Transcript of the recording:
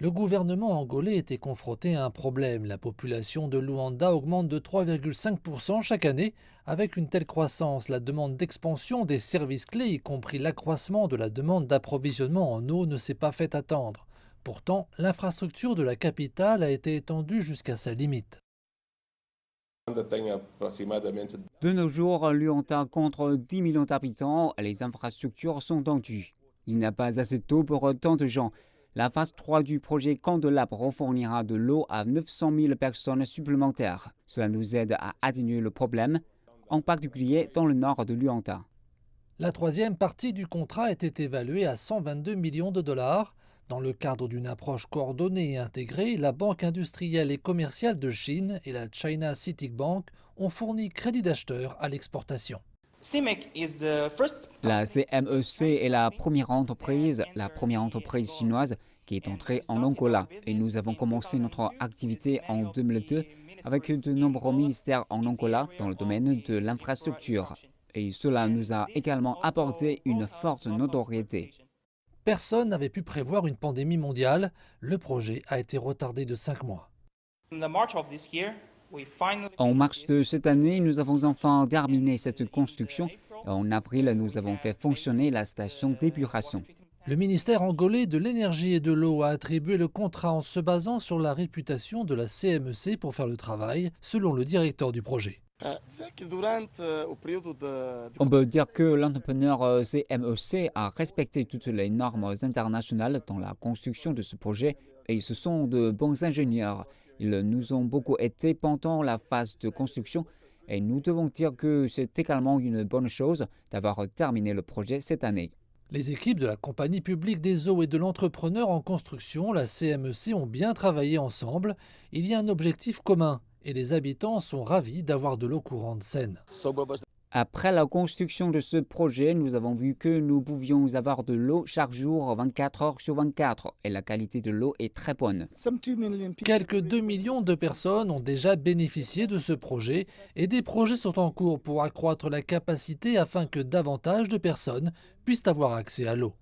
Le gouvernement angolais était confronté à un problème. La population de Luanda augmente de 3,5% chaque année. Avec une telle croissance, la demande d'expansion des services clés, y compris l'accroissement de la demande d'approvisionnement en eau, ne s'est pas fait attendre. Pourtant, l'infrastructure de la capitale a été étendue jusqu'à sa limite. De nos jours, Luanda compte 10 millions d'habitants et les infrastructures sont tendues. Il n'y a pas assez d'eau pour tant de gens. La phase 3 du projet Candelabre fournira de l'eau à 900 000 personnes supplémentaires. Cela nous aide à atténuer le problème, en particulier dans le nord de Luanda. La troisième partie du contrat était évaluée à 122 millions de dollars. Dans le cadre d'une approche coordonnée et intégrée, la Banque industrielle et commerciale de Chine et la China CITIC Bank ont fourni crédit d'acheteur à l'exportation. La CMEC est la première entreprise chinoise qui est entrée en Angola et nous avons commencé notre activité en 2002 avec de nombreux ministères en Angola dans le domaine de l'infrastructure. Et cela nous a également apporté une forte notoriété. Personne n'avait pu prévoir une pandémie mondiale. Le projet a été retardé de 5 mois. En mars de cette année, nous avons enfin terminé cette construction. Et en avril, nous avons fait fonctionner la station d'épuration. Le ministère angolais de l'énergie et de l'eau a attribué le contrat en se basant sur la réputation de la CMEC pour faire le travail, selon le directeur du projet. On peut dire que l'entrepreneur CMEC a respecté toutes les normes internationales dans la construction de ce projet et ce sont de bons ingénieurs. Ils nous ont beaucoup aidés pendant la phase de construction et nous devons dire que c'est également une bonne chose d'avoir terminé le projet cette année. Les équipes de la compagnie publique des eaux et de l'entrepreneur en construction, la CMEC, ont bien travaillé ensemble. Il y a un objectif commun et les habitants sont ravis d'avoir de l'eau courante saine. Après la construction de ce projet, nous avons vu que nous pouvions avoir de l'eau chaque jour, 24 heures sur 24, et la qualité de l'eau est très bonne. Quelques 2 millions de personnes ont déjà bénéficié de ce projet et des projets sont en cours pour accroître la capacité afin que davantage de personnes puissent avoir accès à l'eau.